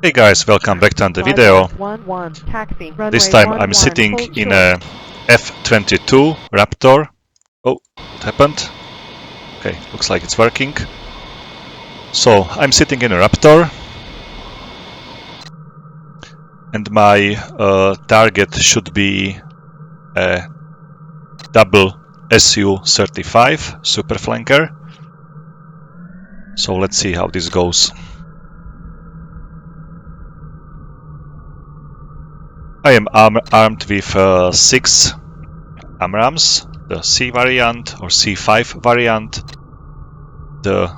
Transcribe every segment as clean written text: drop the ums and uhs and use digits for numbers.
Hey guys, welcome back to the video. This time I'm sitting in a F-22 Raptor. Oh, what happened? Okay, looks like it's working. So I'm sitting in a Raptor and my target should be a 2xSu-35 super flanker. So let's see how this goes. I am armed with 6 AMRAAMs, the C variant or C5 variant. The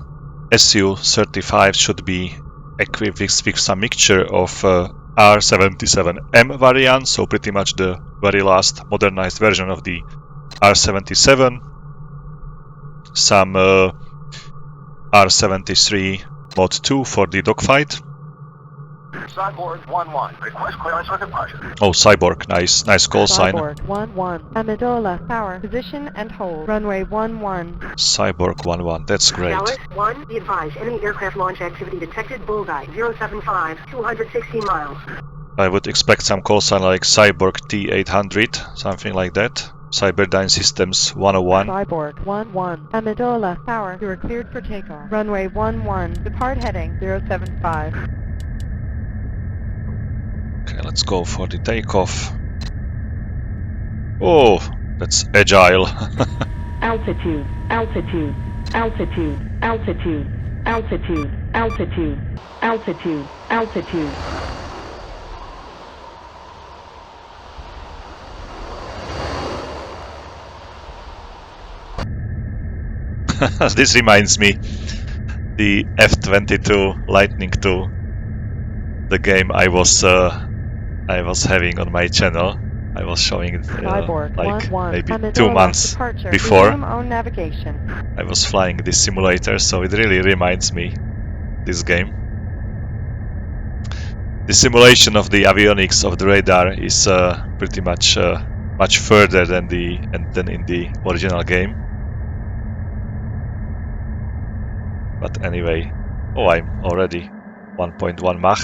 Su-35 should be equipped with some mixture of R77M variant, so pretty much the very last modernized version of the R77, some R73 Mod 2 for the dogfight. Cyborg 1-1, request clearance for departure. Oh, Cyborg, nice call sign. Cyborg 1-1, Amendola, power, position and hold, runway 11. Cyborg 1-1, that's great. Dallas 1, be advised, enemy aircraft launch activity detected, bullseye, 075, 260 miles. I would expect some call sign like Cyborg T800, something like that. Cyberdyne Systems 101. Cyborg 1-1, Amendola, power, you are cleared for takeoff, runway 11, depart heading 075. Okay, let's go for the takeoff. Oh, that's agile. Altitude, altitude, altitude, altitude, altitude, altitude, altitude, altitude. This reminds me the F-22 Lightning II, the game I was having on my channel. I was showing it like maybe 2 months before. I was flying this simulator, so it really reminds me this game. The simulation of the avionics of the radar is pretty much much further than in the original game. But anyway, oh, I'm already 1.1 Mach.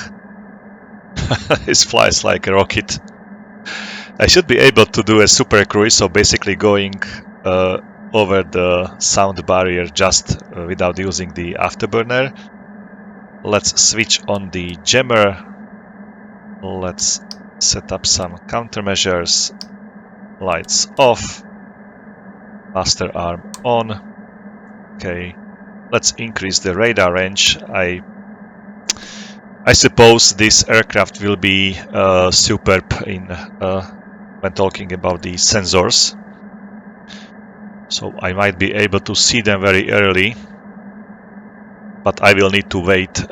It flies like a rocket. I should be able to do a super cruise, so basically going over the sound barrier just without using the afterburner. Let's switch on the jammer. Let's set up some countermeasures. Lights off. Master arm on. Okay. Let's increase the radar range. I suppose this aircraft will be superb in when talking about the sensors. So I might be able to see them very early, but I will need to wait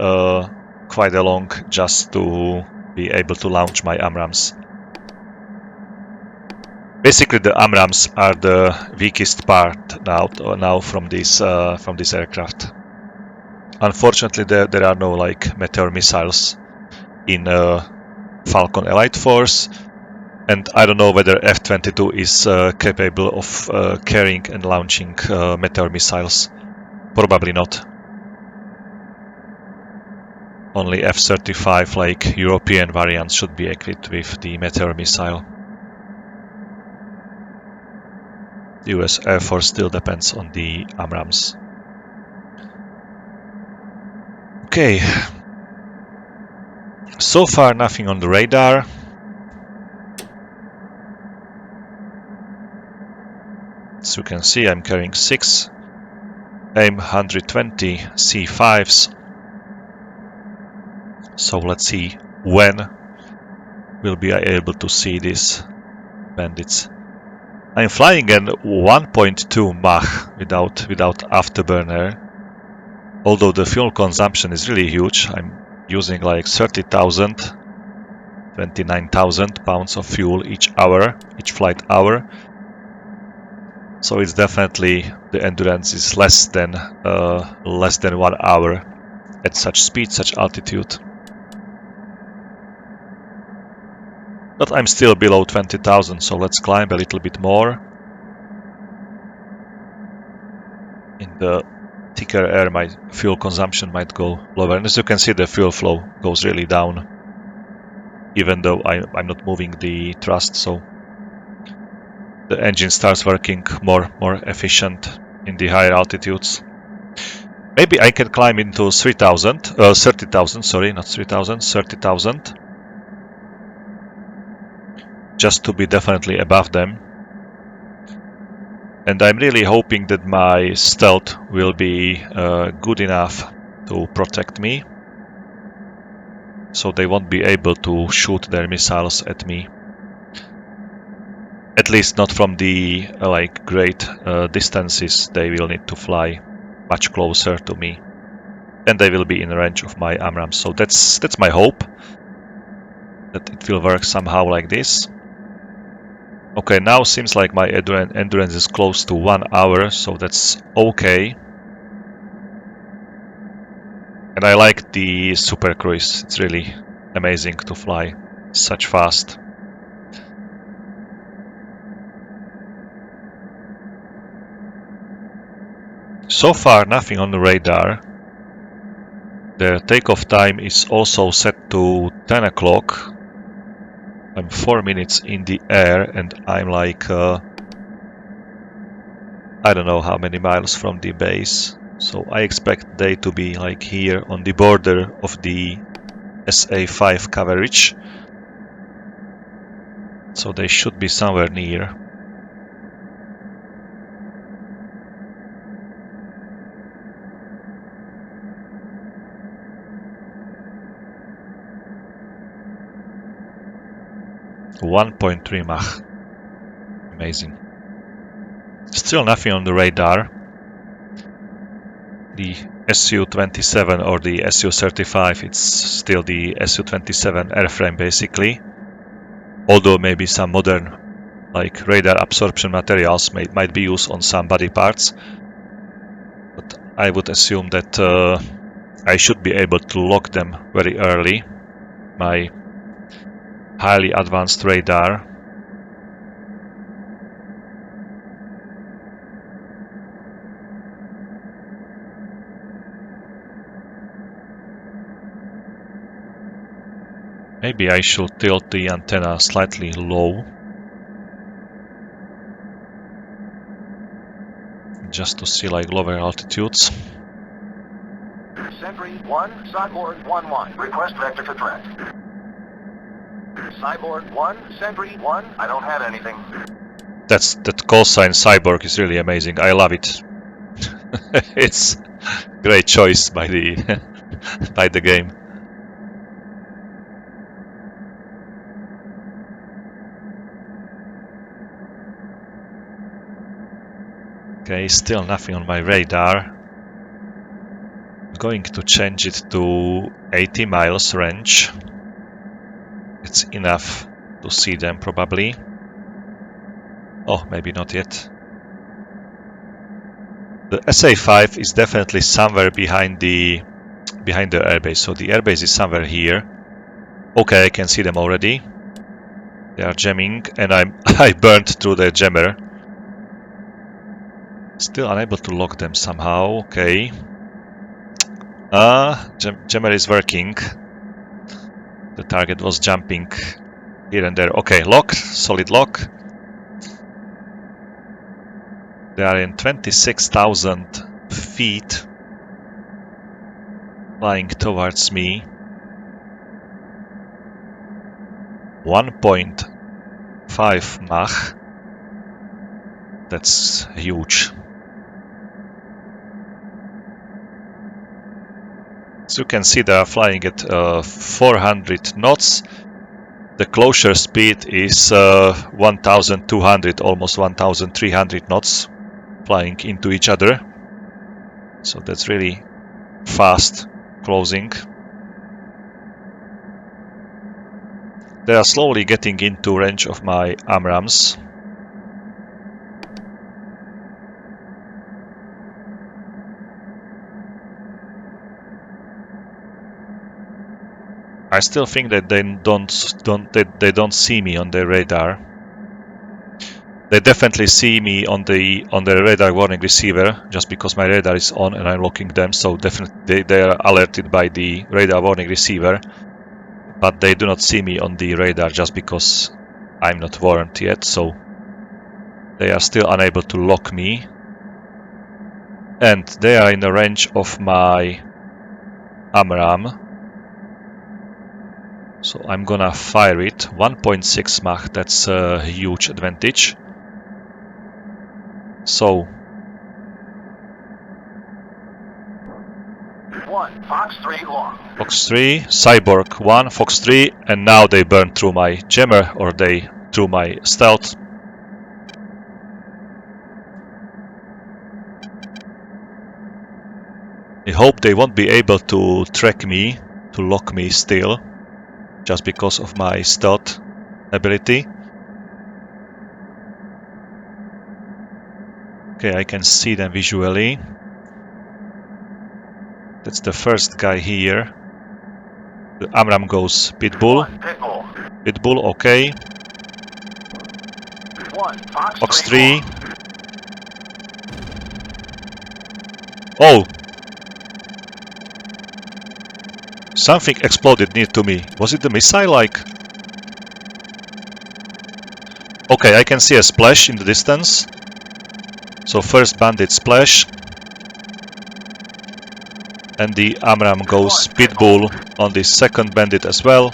quite a long just to be able to launch my AMRAAMs. Basically, the AMRAAMs are the weakest part now from this aircraft. Unfortunately, there are no like meteor missiles in Falcon Elite Force, and I don't know whether F-22 is capable of carrying and launching meteor missiles. Probably not. Only F-35, like European variants, should be equipped with the meteor missile. The US Air Force still depends on the AMRAAMs. Okay. So far, nothing on the radar. As you can see, I'm carrying 6 AIM-120 C5s. So let's see when we'll be able to see these bandits. I'm flying at 1.2 Mach without afterburner. Although the fuel consumption is really huge. I'm using like 29,000 pounds of fuel each flight hour. So it's definitely, the endurance is less than 1 hour at such speed, such altitude. But I'm still below 20,000, so let's climb a little bit more. In the thicker air, my fuel consumption might go lower. And as you can see, the fuel flow goes really down, even though I'm not moving the thrust, so the engine starts working more efficient in the higher altitudes. Maybe I can climb into 30,000, sorry, not 3,000, 30,000. Just to be definitely above them. And I'm really hoping that my stealth will be good enough to protect me, so they won't be able to shoot their missiles at me. At least not from the great distances. They will need to fly much closer to me, and they will be in range of my AMRAAMs. So that's my hope, that it will work somehow like this. Okay, now seems like my endurance is close to 1 hour, so that's okay. And I like the Super Cruise. It's really amazing to fly such fast. So far, nothing on the radar. The takeoff time is also set to 10 o'clock. I'm 4 minutes in the air and I'm like, I don't know how many miles from the base. So I expect they to be like here on the border of the SA5 coverage. So they should be somewhere near. .3 Mach. Amazing. Still nothing on the radar. The Su-27 or the Su-35, it's still the Su-27 airframe basically. Although maybe some modern radar absorption materials might be used on some body parts. But I would assume that I should be able to lock them very early. My highly advanced radar. Maybe I should tilt the antenna slightly low. Just to see lower altitudes. Sentry 1, Cyborg 1-1. Request vector for threat. Cyborg 1, Sentry 1. I don't have anything. That call sign Cyborg is really amazing. I love it. It's great choice by the by the game. Okay, still nothing on my radar. I'm going to change it to 80 miles range. It's enough to see them probably. Oh, maybe not yet. The SA5 is definitely somewhere behind the airbase. So the airbase is somewhere here. Okay, I can see them already. They are jamming, and I burned through the jammer. Still unable to lock them somehow. Okay. Jammer is working. The target was jumping here and there. Okay, lock. Solid lock. They are in 26,000 feet. Flying towards me. 1.5 Mach. That's huge. As you can see, they are flying at 400 knots. The closure speed is 1,200, almost 1,300 knots, flying into each other. So that's really fast closing. They are slowly getting into range of my AMRAAMs. I still think that they don't see me on their radar. They definitely see me on the radar warning receiver just because my radar is on and I'm locking them. So definitely they are alerted by the radar warning receiver, but they do not see me on the radar just because I'm not warned yet. So they are still unable to lock me, and they are in the range of my AMRAAM. So I'm gonna fire it. 1.6 Mach, that's a huge advantage. So 1, Fox 3 long. Fox 3, Cyborg 1, Fox 3, and now they burn through my jammer, or they through my stealth. I hope they won't be able to track me, to lock me still, just because of my stealth ability. Okay, I can see them visually. That's the first guy here. The AMRAAM goes Pitbull. 1, Pitbull. Pitbull, okay. 1, Fox, Fox 3 3. Oh! Something exploded near to me. Was it the missile, like? Okay, I can see a splash in the distance. So first bandit splash. And the AMRAAM goes Pitbull on the second bandit as well.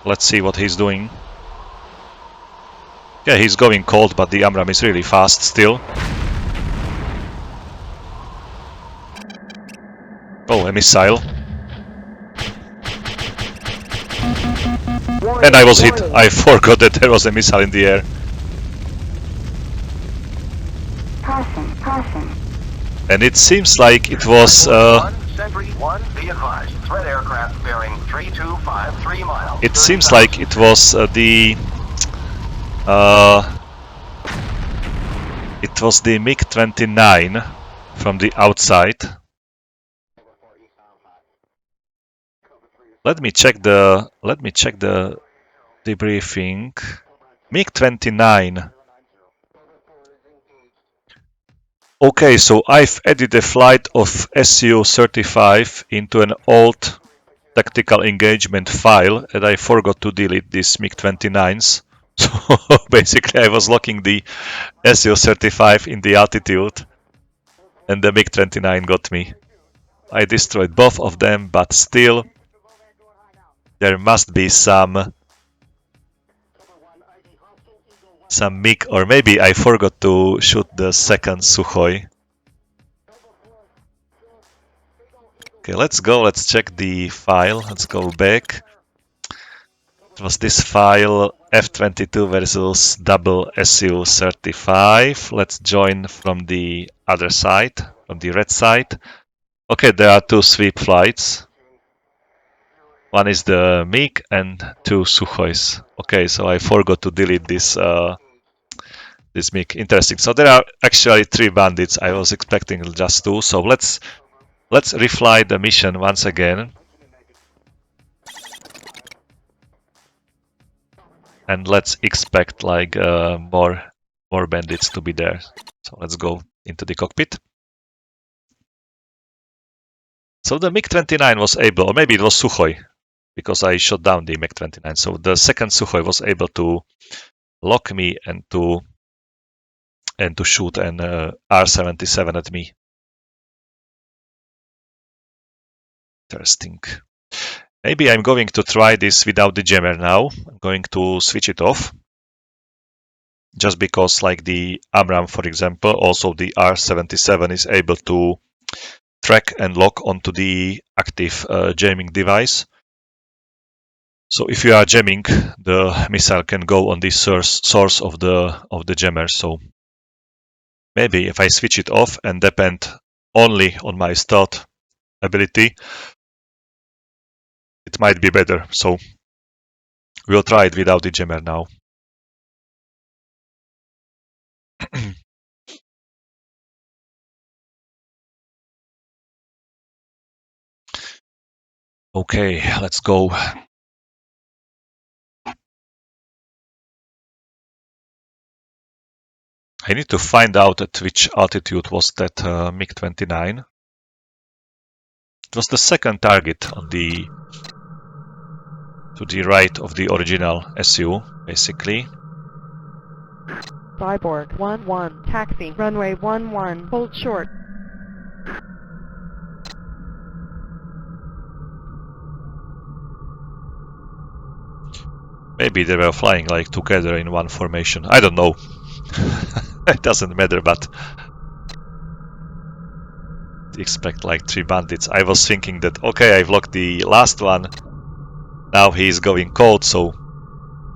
Let's see what he's doing. Yeah, he's going cold, but the AMRAAM is really fast still. Oh, a missile. And I was hit. I forgot that there was a missile in the air. And it seems like it was... Sentry 1, be advised. Threat aircraft bearing 3253 miles. it seems like it was the MiG-29 from the outside. Let me check the debriefing. MiG-29. Okay, so I've added a flight of Su-35 into an old tactical engagement file, and I forgot to delete these MiG-29s. So basically I was locking the Su-35 in the altitude, and the MiG-29 got me. I destroyed both of them, but still there must be some MiG, or maybe I forgot to shoot the second Sukhoi. Okay, let's go, let's check the file, let's go back. It was this file, F-22 versus double Su-35. Let's join from the other side, from the red side. Okay, there are two sweep flights. One is the MiG and two Sukhois. Okay, so I forgot to delete this this MiG. Interesting. So there are actually three bandits. I was expecting just two. So let's refly the mission once again. And let's expect like more bandits to be there. So let's go into the cockpit. So the MiG-29 was able, or maybe it was Sukhoi, because I shot down the MiG-29. So the second Sukhoi was able to lock me and to shoot an R-77 at me. Interesting. Maybe I'm going to try this without the jammer now. I'm going to switch it off. Just because like the AMRAAM, for example, also the R-77 is able to track and lock onto the active jamming device. So if you are jamming, the missile can go on the source of the jammer. So maybe if I switch it off and depend only on my stealth ability, it might be better. So we'll try it without the jammer now. Okay, let's go. I need to find out at which altitude was that MiG-29. It was the second target on the to the right of the original SU, basically. Cyborg 1-1, taxi, runway 11, hold short. Maybe they were flying like together in one formation. I don't know. It doesn't matter, but expect like 3 bandits. I was thinking that, okay, I've locked the last one. Now he's going cold, so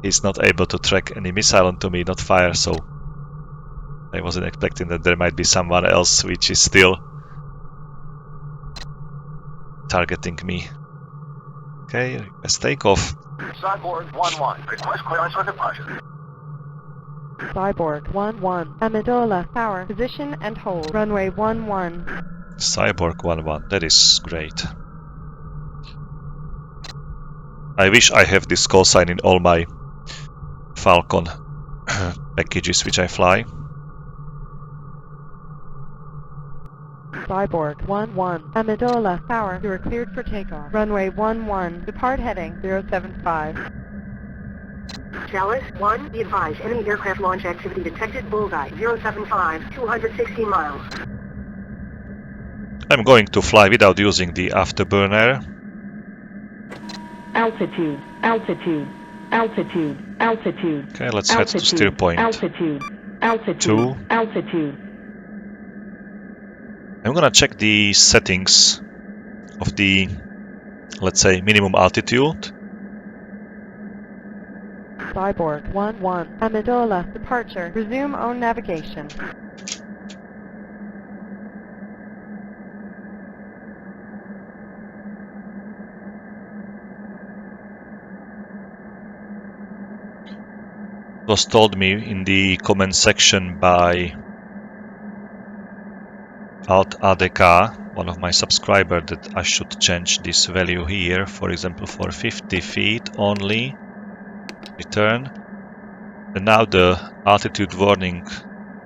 he's not able to track any missile onto me, not fire, so I wasn't expecting that there might be someone else which is still targeting me. Okay, let's take off. Cyborg 1-1. Request clearance for departure. Cyborg 1-1, Amidola, power, position and hold. Runway 11. Cyborg 1-1, that is great. I wish I have this call sign in all my Falcon packages which I fly. Cyborg 1-1, Amidola, power, you are cleared for takeoff. Runway 11, depart heading 075. Dallas 1, be advised, enemy aircraft launch activity detected, bullseye, 075, 260 miles. I'm going to fly without using the afterburner. Altitude, altitude, altitude, altitude. Okay, let's head to steer point Altitude, altitude, 2. altitude. I'm gonna check the settings of the, let's say, minimum altitude. Cyborg 1-1, Amidola, departure, resume own navigation. It was told me in the comment section by Alt ADK, one of my subscribers, that I should change this value here, for example, for 50 feet only. Return. And now the altitude warning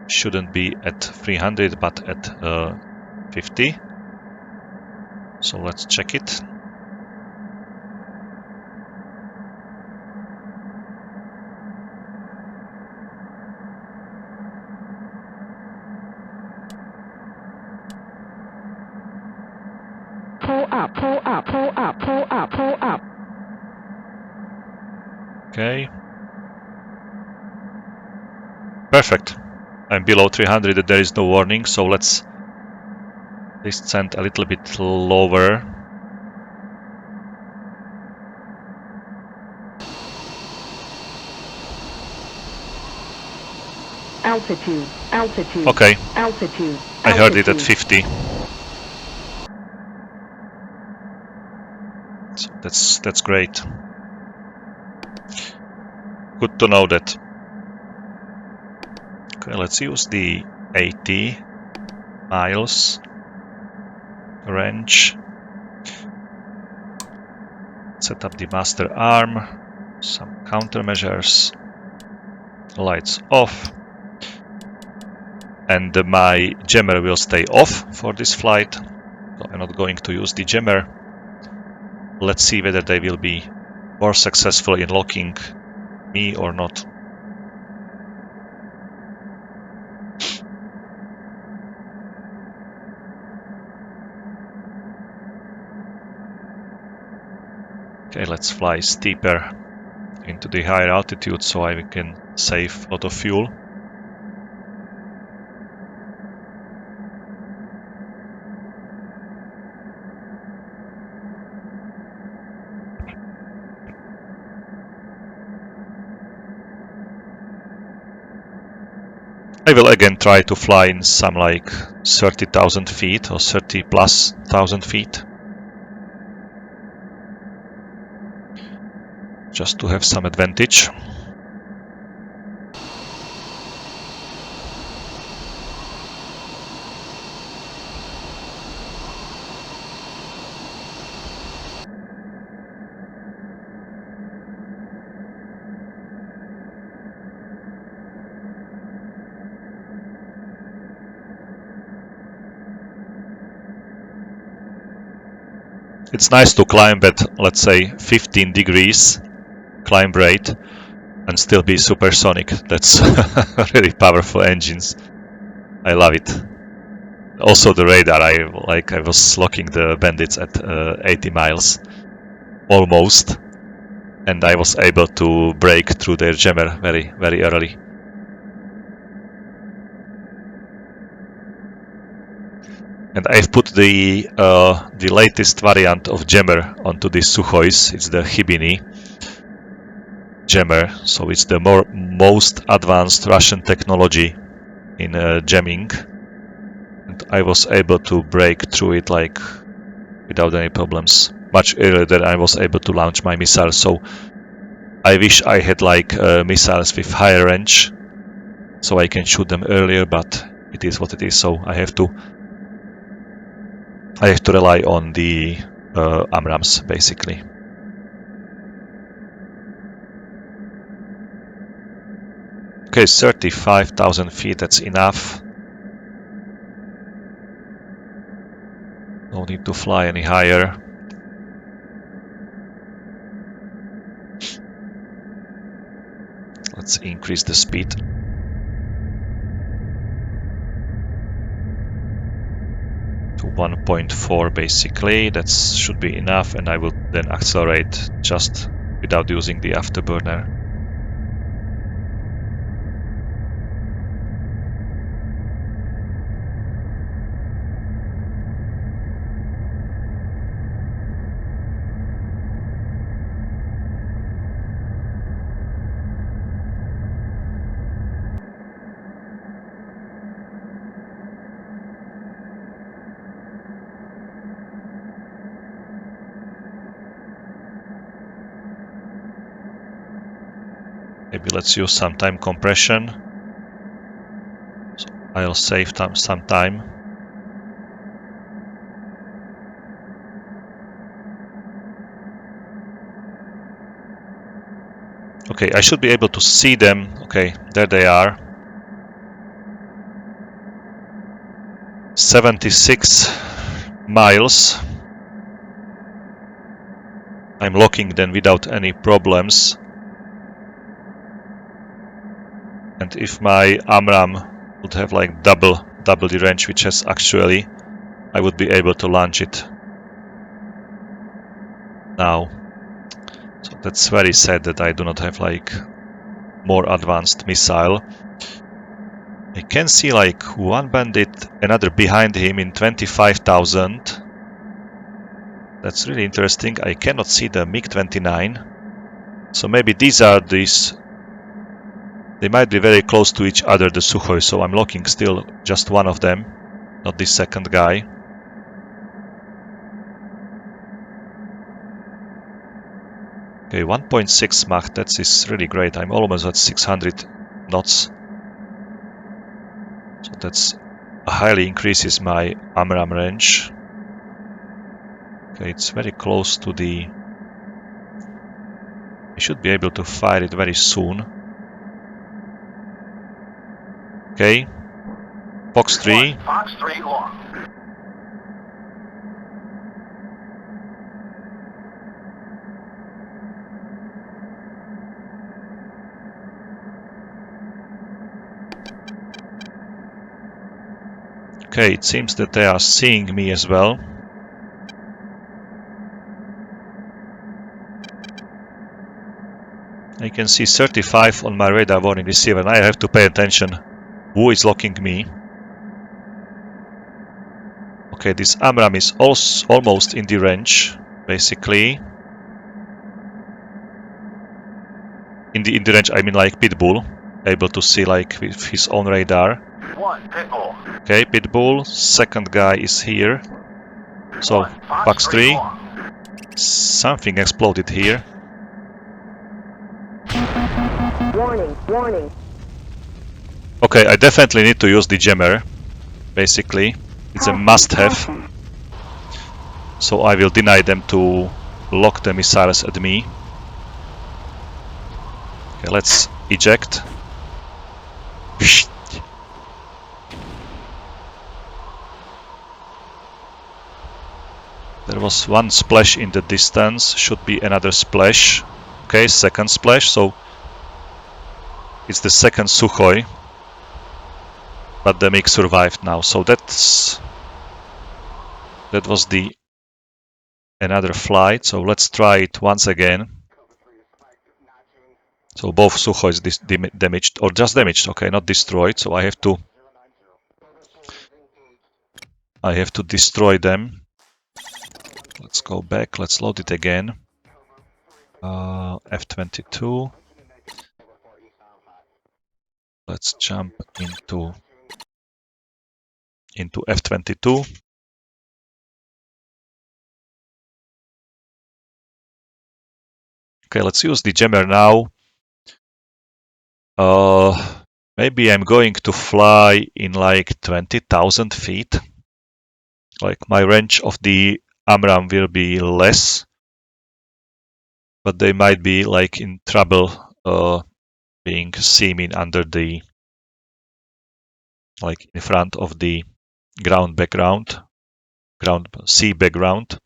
shouldn't be at 300 but at 50. So let's check it. Pull up, pull up, pull up, pull up, pull up. Okay. Perfect. I'm below 300 and there is no warning, so let's descend a little bit lower. Altitude, altitude. Okay. Altitude. I heard it at altitude. 50. So that's great. Good to know that. Okay, let's use the 80 miles range. Set up the master arm, some countermeasures, lights off, and my jammer will stay off for this flight. So I'm not going to use the jammer. Let's see whether they will be more successful in locking me or not. Okay, let's fly steeper into the higher altitude so I can save a lot of fuel. I will again try to fly in some like 30,000 feet or 30 plus thousand feet. Just to have some advantage. It's nice to climb at, let's say, 15 degrees climb rate and still be supersonic. That's really powerful engines. I love it. Also the radar, I was locking the bandits at 80 miles, almost, and I was able to break through their jammer very, very early. And I've put the latest variant of jammer onto these Sukhois. It's the Hibini jammer, so it's the most advanced Russian technology in jamming. And I was able to break through it like without any problems, much earlier than I was able to launch my missiles. So I wish I had like missiles with higher range, so I can shoot them earlier. But it is what it is. So I have to rely on the AMRAAMs basically. Okay, 35,000 feet. That's enough. No need to fly any higher. Let's increase the speed. To 1.4 basically. That should be enough, and I will then accelerate just without using the afterburner. Maybe let's use some time compression. So I'll save some time. Okay, I should be able to see them. Okay, there they are. 76 miles. I'm locking them without any problems. And if my AMRAAM would have like double the range which has actually, I would be able to launch it now. So that's very sad that I do not have like more advanced missile. I can see like one bandit, another behind him in 25,000. That's really interesting. I cannot see the MiG-29. So maybe these are these. They might be very close to each other, the Sukhoi, so I'm locking still just one of them, not this second guy. Okay, 1.6 Mach, that is really great. I'm almost at 600 knots. So that's highly increases my AMRAAM range. Okay, it's very close to the... I should be able to fire it very soon. Okay, Fox 3. Fox 3 long. Okay, it seems that they are seeing me as well. I can see 35 on my radar warning receiver, and I have to pay attention who is locking me. Okay, this AMRAAM is also almost in the range, basically. In the range, I mean like Pitbull, able to see like with his own radar. One Pitbull. Okay, Pitbull. Second guy is here. So Fox 3. Something exploded here. Warning, warning. Okay, I definitely need to use the jammer. Basically, it's a must-have. So I will deny them to lock the missiles at me. Okay, let's eject. There was one splash in the distance, should be another splash. Okay, second splash, so it's the second Sukhoi. But the MiG survived now, so that was the another flight. So let's try it once again. So both Sukhois damaged, or just damaged, okay, not destroyed. So I have to destroy them. Let's go back, let's load it again. F-22. Let's jump into F-22. Okay, let's use the jammer now. Maybe I'm going to fly in like 20,000 feet. Like my range of the AMRAAM will be less, but they might be like in trouble being seen under the, like in front of the ground background, ground sea background.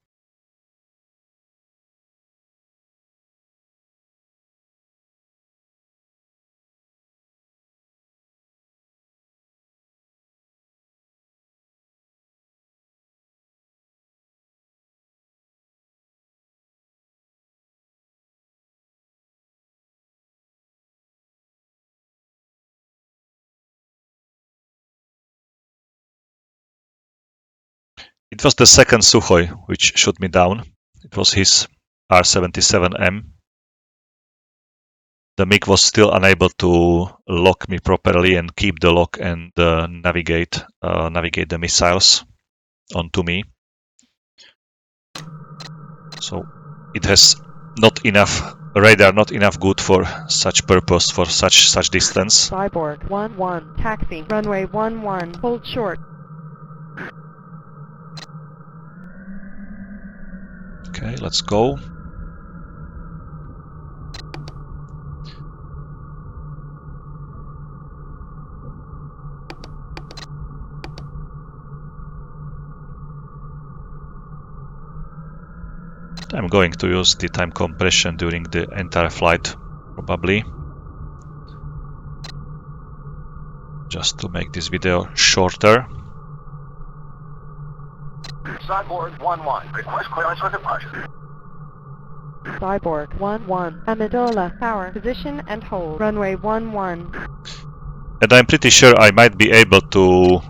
It was the second Sukhoi which shot me down. It was his R-77M. The MiG was still unable to lock me properly and keep the lock and navigate the missiles onto me. So it has not enough radar, not enough good for such purpose, for such distance. Cyborg 1-1, taxi, runway 11, hold short. Okay, let's go. I'm going to use the time compression during the entire flight, probably. Just to make this video shorter. Cyborg 1-1, request clearance for departure. Cyborg 1-1, Amidola, power, position and hold, runway 11. And I'm pretty sure I might be able to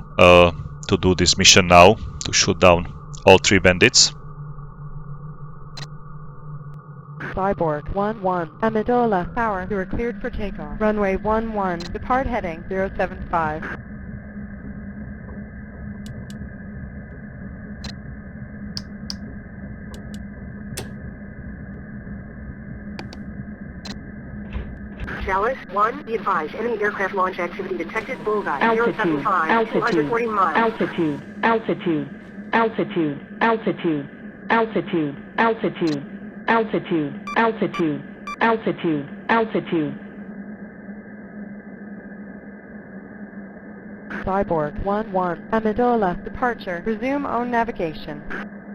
do this mission now, to shoot down all 3 bandits. Cyborg 1-1, Amidola, power, you are cleared for takeoff, runway 11, depart heading 075. Dallas 1, be advised, enemy aircraft launch activity detected, bullseye, Altitude, 075, altitude, 240 miles. altitude, altitude, altitude, altitude, altitude, altitude, altitude, altitude, altitude, altitude. Cyborg 1-1, Amidola, departure, resume own navigation.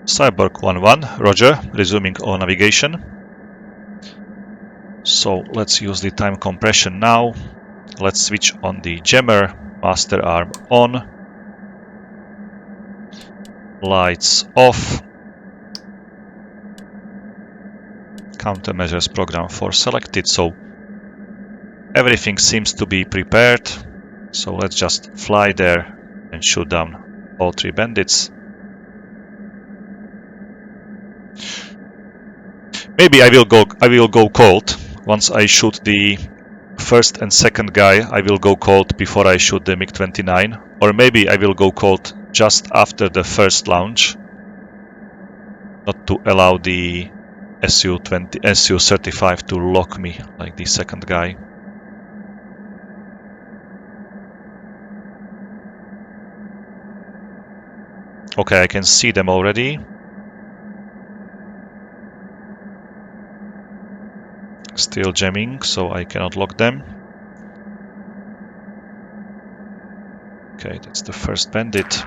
Cyborg 1-1, roger, resuming all navigation. So let's use the time compression now. Let's switch on the jammer, master arm on, lights off, countermeasures program 4 selected, so everything seems to be prepared. So let's just fly there and shoot down all 3 bandits. Maybe I will go cold. Once I shoot the first and second guy, I will go cold before I shoot the MiG-29. Or maybe I will go cold just after the first launch, not to allow the SU-35 to lock me like the second guy. Okay, I can see them already. Still jamming, so I cannot lock them. Okay, that's the first bandit.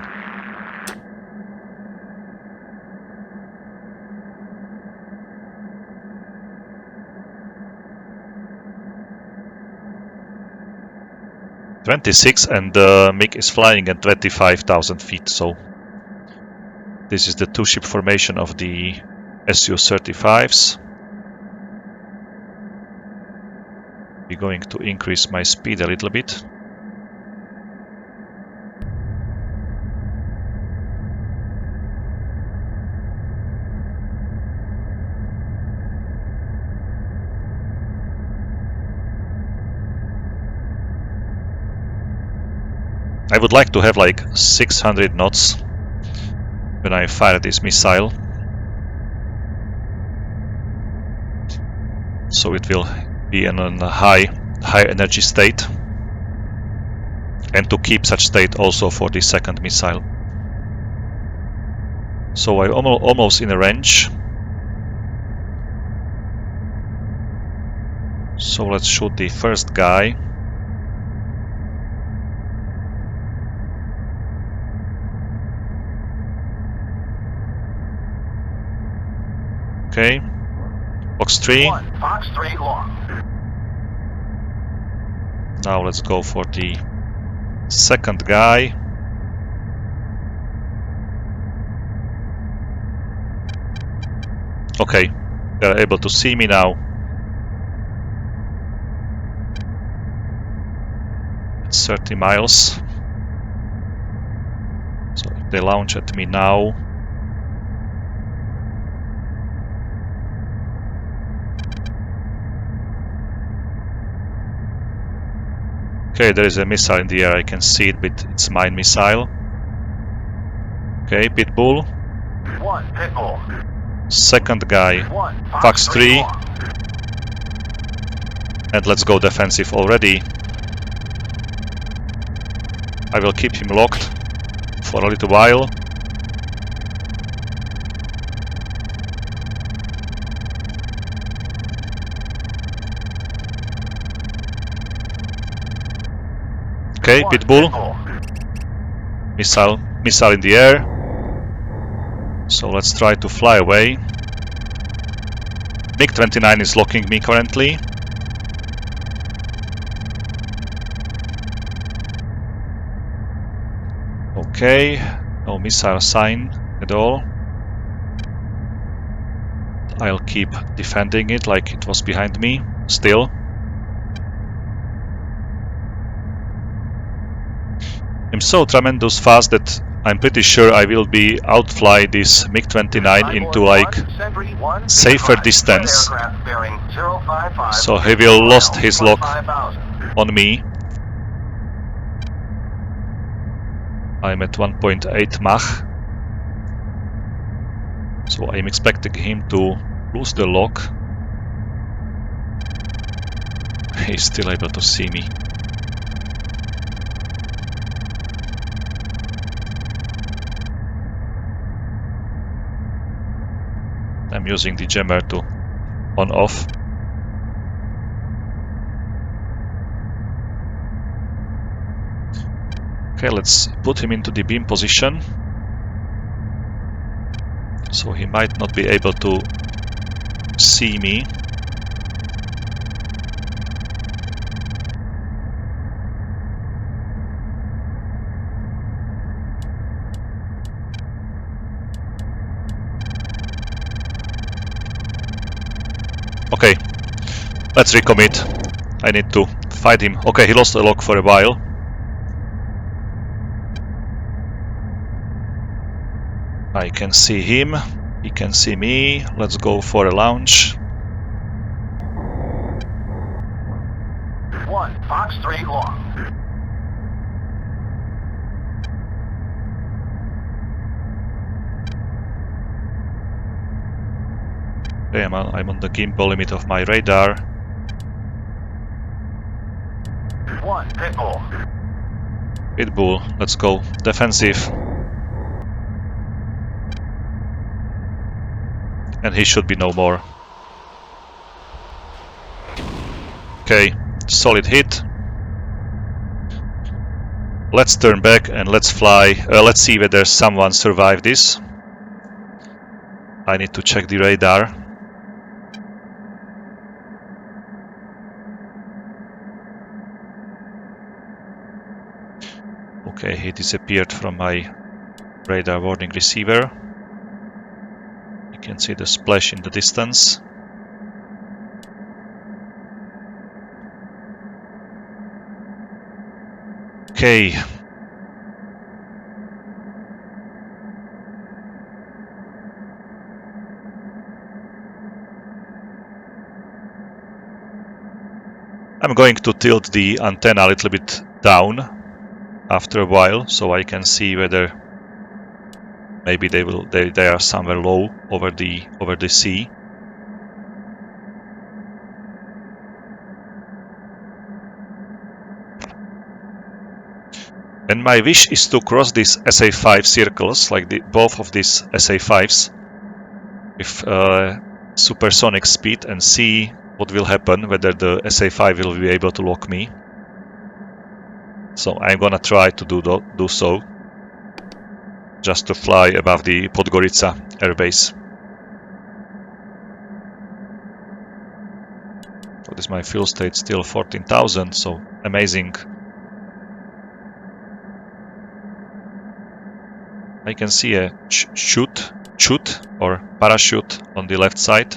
26, and the MiG is flying at 25,000 feet. So this is the two-ship formation of the Su-35s. We're going to increase my speed a little bit. I would like to have like 600 knots when I fire this missile, so it will be in a high energy state, and to keep such state also for the second missile. So I'm almost in a range. So let's shoot the first guy. Okay, Fox 3. Fox 3 long. Now let's go for the second guy. Okay, they're able to see me now. It's 30 miles. So if they launch at me now, okay, there is a missile in the air, I can see it, but it's mine missile. Okay, Pitbull. 1 Pitbull. Second guy, 1 Fox 3. long. And let's go defensive already. I will keep him locked for a little while. Okay, 1 Pitbull. Missile in the air. So let's try to fly away. MiG-29 is locking me currently. Okay, no missile sign at all. I'll keep defending it like it was behind me still. I'm so tremendous fast that I'm pretty sure I will be outfly this MiG-29 into like safer distance. So he will lost his lock on me. I'm at 1.8 Mach. So I'm expecting him to lose the lock. He's still able to see me. I'm using the jammer to on off. Okay, let's put him into the beam position. So he might not be able to see me. Okay, let's recommit. I need to fight him. Okay, he lost the lock for a while. I can see him. He can see me. Let's go for a launch. 1 Fox 3 long. Okay, I'm on the gimbal limit of my radar. 1 Pitbull. Pitbull, let's go defensive. And he should be no more. Okay, solid hit. Let's turn back and let's fly. Let's see whether someone survived this. I need to check the radar. Okay, he disappeared from my radar warning receiver. You can see the splash in the distance. Okay. I'm going to tilt the antenna a little bit down after a while, so I can see whether maybe they are somewhere low over the sea. And my wish is to cross these SA5 circles, like both of these SA5s, with supersonic speed, and see what will happen, whether the SA5 will be able to lock me. So I'm gonna try to do so, just to fly above the Podgorica airbase. So this is my fuel state, still 14,000, so amazing. I can see a chute or parachute on the left side.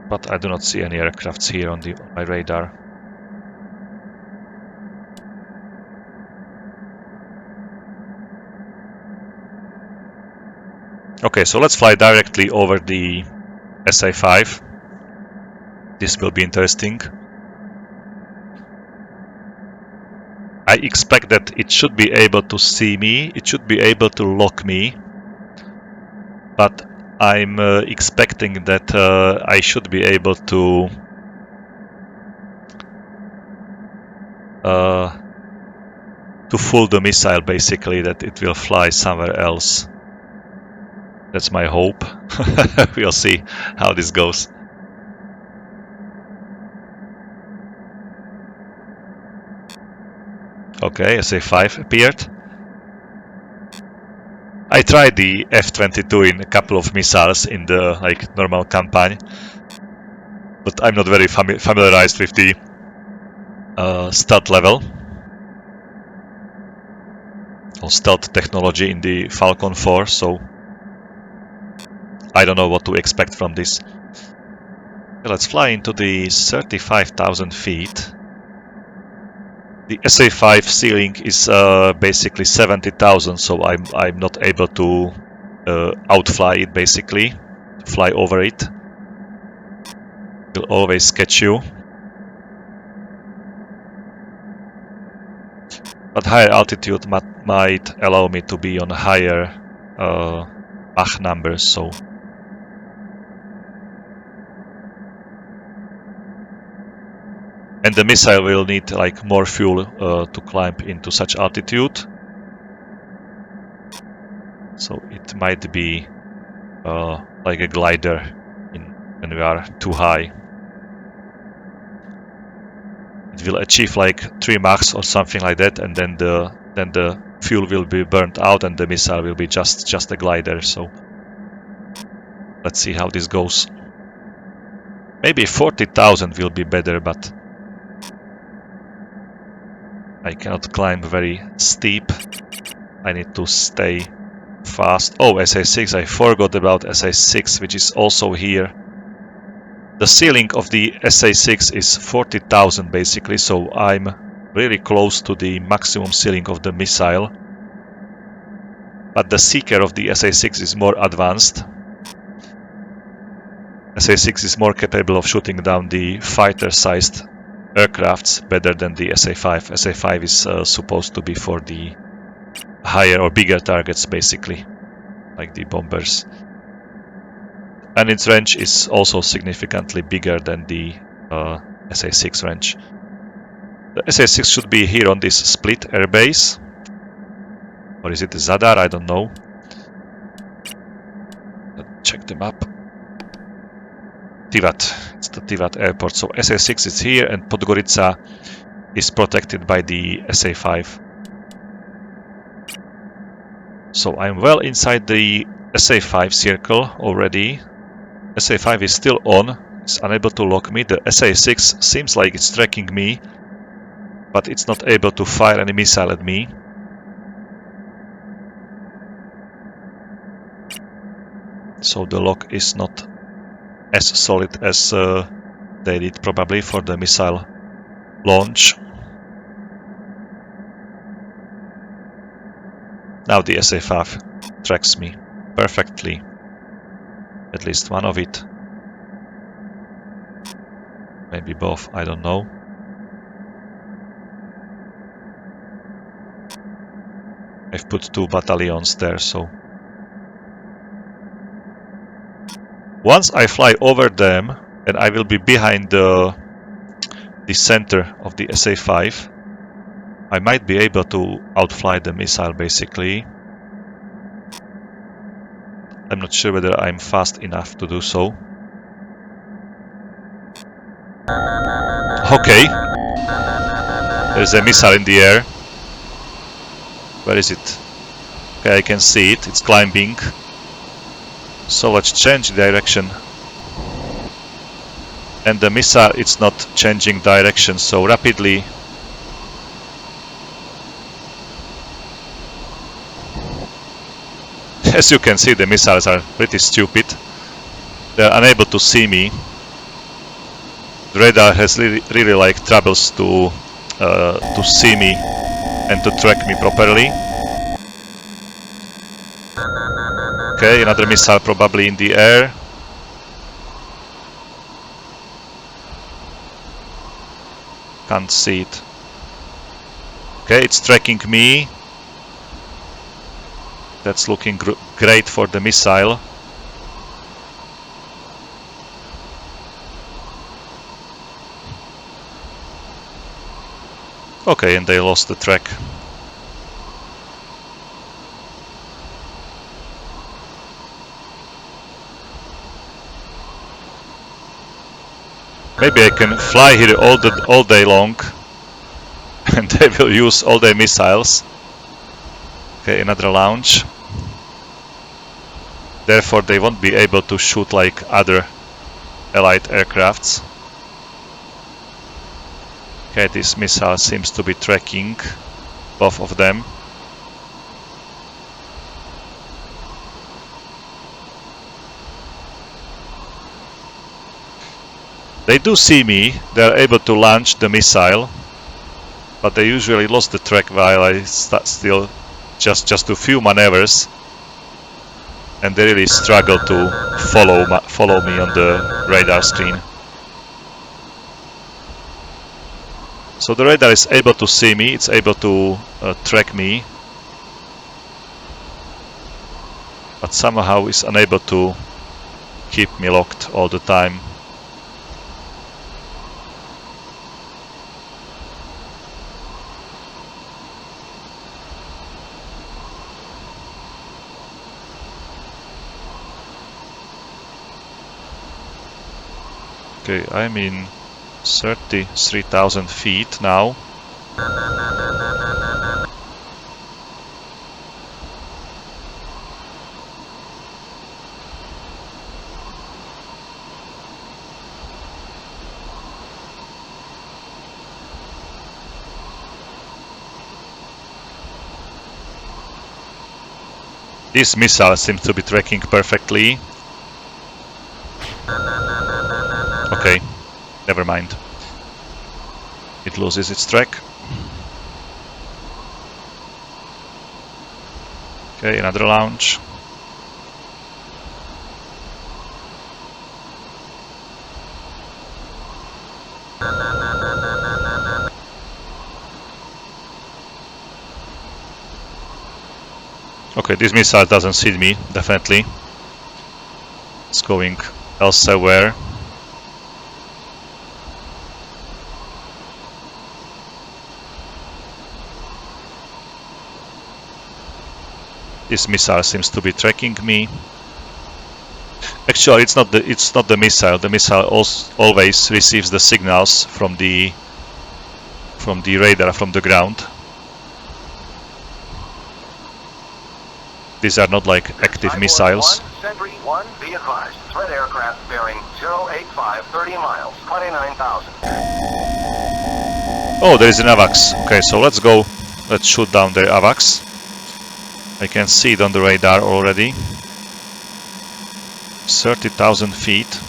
But I do not see any aircrafts here on my radar. Okay, so let's fly directly over the SA5. This will be interesting. I expect that it should be able to see me, it should be able to lock me, but I'm expecting that I should be able to fool the missile, basically, that it will fly somewhere else. That's my hope. We'll see how this goes. Okay, SA5 appeared. I tried the F-22 in a couple of missiles in the normal campaign, but I'm not very familiarized with the stealth level or stealth technology in the Falcon 4, so I don't know what to expect from this. Let's fly into the 35,000 feet. The SA5 ceiling is basically 70,000, so I'm not able to outfly it, basically, fly over it. It will always catch you. But higher altitude might allow me to be on higher Mach numbers, so. And the missile will need more fuel to climb into such altitude. So it might be like a glider when we are too high. It will achieve 3 Machs or something like that, and then the fuel will be burnt out and the missile will be just a glider. So let's see how this goes. Maybe 40,000 will be better, but I cannot climb very steep. I need to stay fast. Oh, SA6, I forgot about SA6, which is also here. The ceiling of the SA6 is 40,000 basically, so I'm really close to the maximum ceiling of the missile. But the seeker of the SA6 is more advanced. SA6 is more capable of shooting down the fighter-sized aircrafts better than the SA5. SA5 is supposed to be for the higher or bigger targets, basically, like the bombers. And its range is also significantly bigger than the SA6 range. The SA6 should be here on this split airbase. Or is it Zadar? I don't know. Let's check the map. Tivat. It's the Tivat airport. So SA6 is here and Podgorica is protected by the SA5. So I'm well inside the SA5 circle already. SA5 is still on. is unable to lock me. The SA-6 seems like it's tracking me, but it's not able to fire any missile at me. So the lock is not as solid as they did probably for the missile launch. Now the SA-5 tracks me perfectly. At least one of it. Maybe both, I don't know. I've put 2 battalions there, so once I fly over them and I will be behind the center of the SA-5, I might be able to outfly the missile basically. I'm not sure whether I'm fast enough to do so. Okay. There's a missile in the air. Where is it? Okay, I can see it. It's climbing. So let's change direction. And the missile, it's not changing direction so rapidly. As you can see, the missiles are pretty stupid. They're unable to see me. The radar has really like troubles to see me and to track me properly. Okay, another missile probably in the air. Can't see it. Okay, it's tracking me. That's looking great for the missile. Okay, and they lost the track. Maybe I can fly here all day long and they will use all their missiles. Okay, another launch. Therefore they won't be able to shoot like other allied aircrafts. Okay, this missile seems to be tracking both of them. They do see me, they are able to launch the missile, but they usually lost the track while I still just do few maneuvers, and they really struggle to follow me on the radar screen. So the radar is able to see me, it's able to track me, but somehow is unable to keep me locked all the time. Okay, I'm in 33,000 feet now. This missile seems to be tracking perfectly. Okay, never mind. It loses its track. Okay, another launch. Okay, this missile doesn't see me, definitely. It's going elsewhere. This missile seems to be tracking me. Actually, it's not the missile. The missile always receives the signals from the radar, from the ground. These are not like active missiles. Sentry 1, be advised. Threat aircraft bearing 085, 30 miles, 29,000. Oh, there is an AVAX. Okay, so let's go. Let's shoot down the AVAX. I can see it on the radar already. 30,000 feet.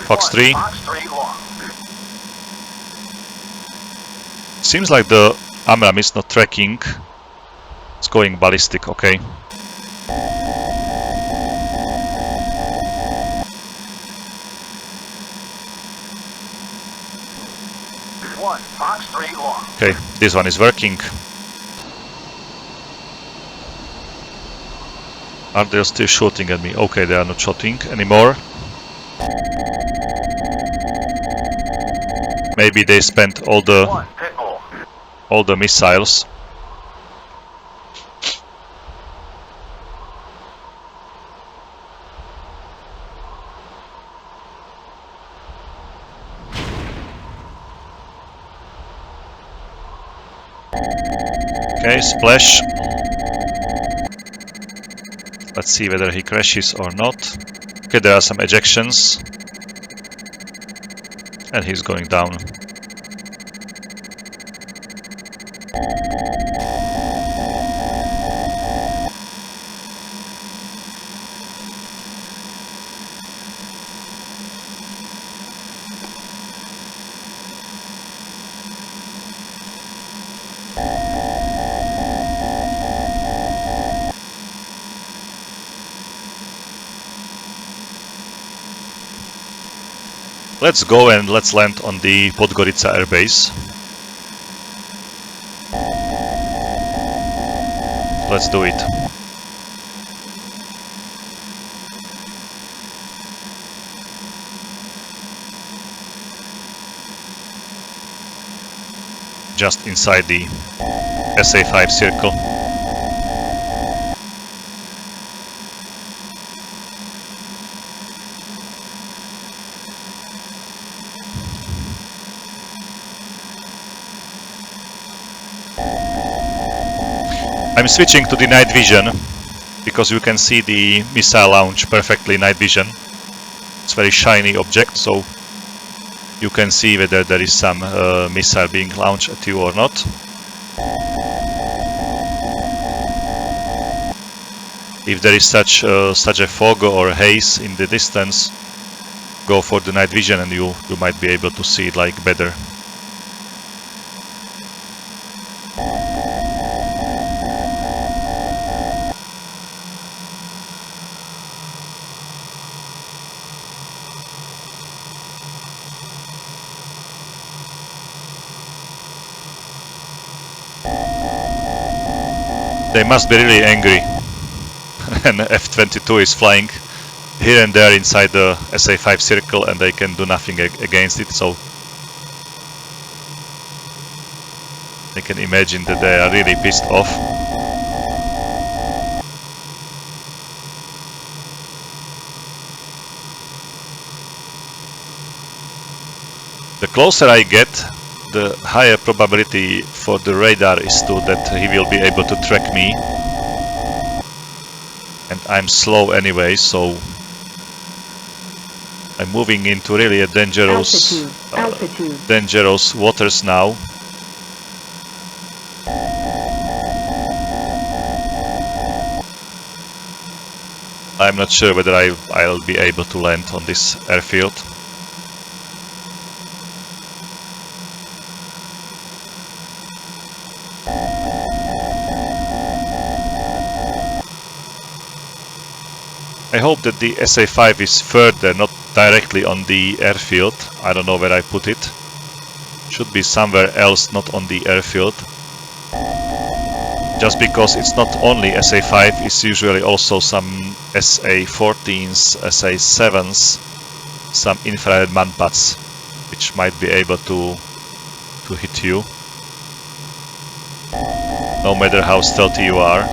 Fox 3. Fox 3 long. Seems like the AMRAAM is not tracking. It's going ballistic, okay. Fox 3 long. Okay, this one is working. Are they still shooting at me? Okay, they are not shooting anymore. Maybe they spent all the missiles. Okay, splash. Let's see whether he crashes or not. Okay, there are some ejections. And he's going down. Let's go and let's land on the Podgorica Air Base. Let's do it. Just inside the SA-5 circle. I'm switching to the night vision because you can see the missile launch perfectly night vision. It's a very shiny object, so you can see whether there is some missile being launched at you or not. If there is such a fog or haze in the distance, go for the night vision and you might be able to see it like better. They must be really angry. And F-22 is flying here and there inside the SA-5 circle and they can do nothing against it, so I can imagine that they are really pissed off. The closer I get, the higher probability for the radar is to that he will be able to track me. And I'm slow anyway, so I'm moving into really a dangerous dangerous waters now. I'm not sure whether I'll be able to land on this airfield. I hope that the SA-5 is further, not directly on the airfield. I don't know where I put it. Should be somewhere else, not on the airfield. Just because it's not only SA-5, it's usually also some SA-14s, SA-7s, some infrared manpads, which might be able to hit you. No matter how stealthy you are.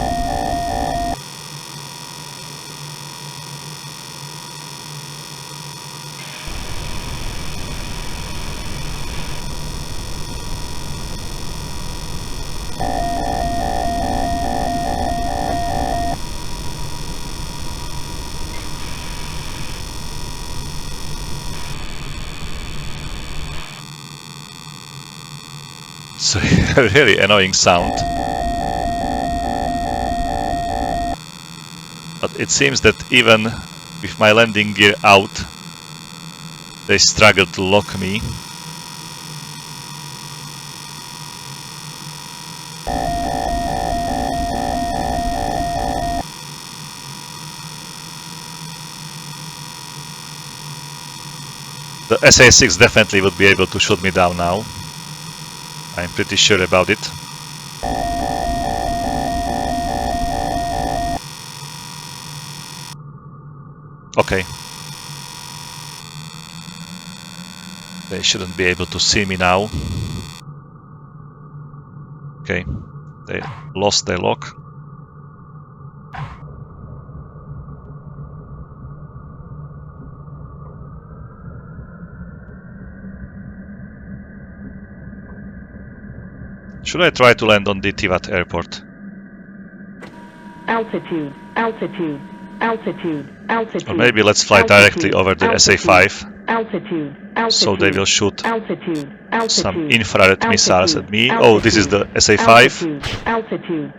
It's a really annoying sound. But it seems that even with my landing gear out, they struggle to lock me. The SA-6 definitely would be able to shoot me down now. I'm pretty sure about it. Okay. They shouldn't be able to see me now. Okay. They lost their lock. Should I try to land on the Tivat airport? Altitude, altitude, altitude, altitude. Or maybe let's fly directly over the SA-5. Altitude, altitude. So they will shoot altitude, altitude, some infrared missiles at me. altitude, Oh, this is the SA-5. altitude, altitude.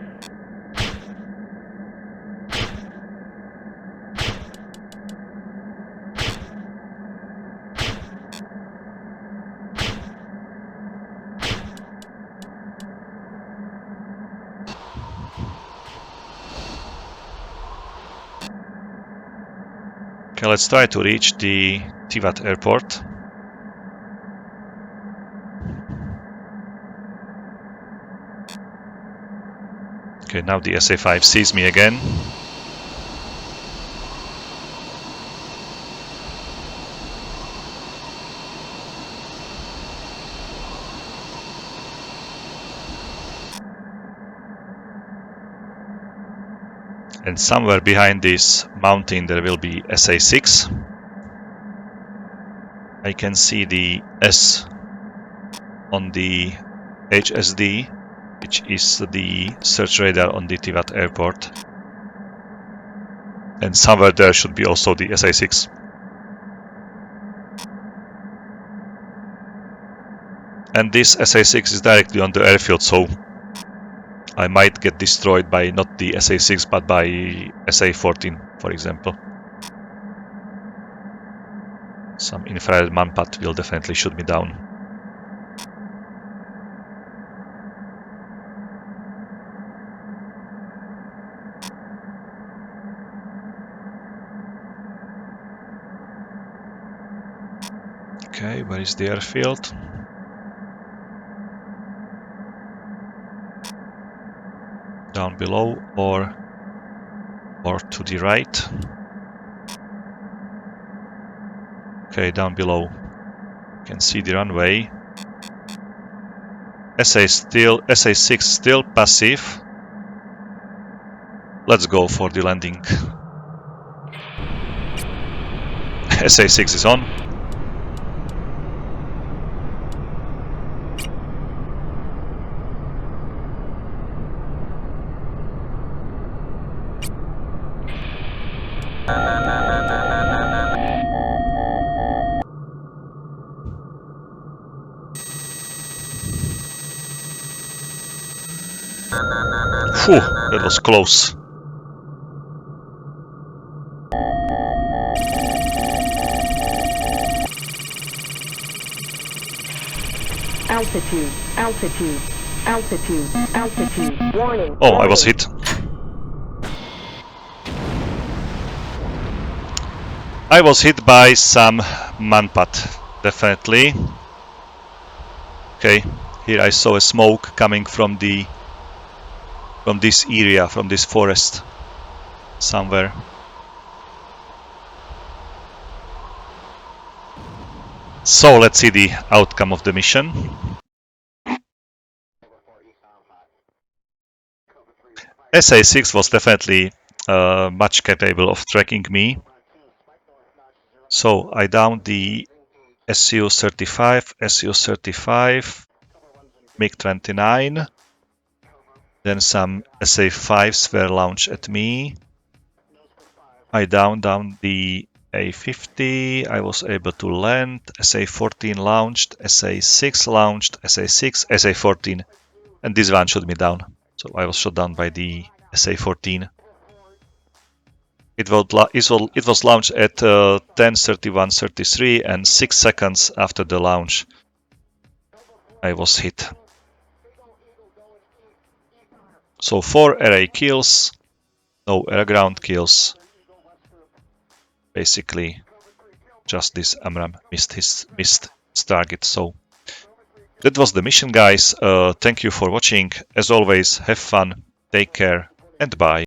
Okay, let's try to reach the Tivat airport. Okay, now the SA-5 sees me again. And somewhere behind this mountain there will be SA-6. I can see the S on the HSD, which is the search radar on the Tivat airport. And somewhere there should be also the SA-6. And this SA-6 is directly on the airfield, so I might get destroyed by not the SA-6 but by SA-14, for example. Some infrared manpad will definitely shoot me down. Okay, where is the airfield? Down below or to the right. Okay, down below. You can see the runway. SA-6 still passive. Let's go for the landing. SA-6 is on. Phew, that was close. Altitude, altitude, altitude, altitude. Warning. Oh, I was hit. I was hit by some manpad, definitely. Okay, here I saw a smoke coming from this area, from this forest, somewhere. So let's see the outcome of the mission. SA-6 was definitely much capable of tracking me. So I downed the Su-35, MiG-29. Then some SA-5s were launched at me. I downed the A-50. I was able to land. SA-14 launched, SA-6 launched, SA-6, SA-14. And this one shot me down. So I was shot down by the SA-14. It was launched at 10:31:33, and 6 seconds after the launch, I was hit. So 4 array kills, no air ground kills. Basically, just this AMRAAM missed his target. So that was the mission, guys. Thank you for watching. As always, have fun, take care, and bye.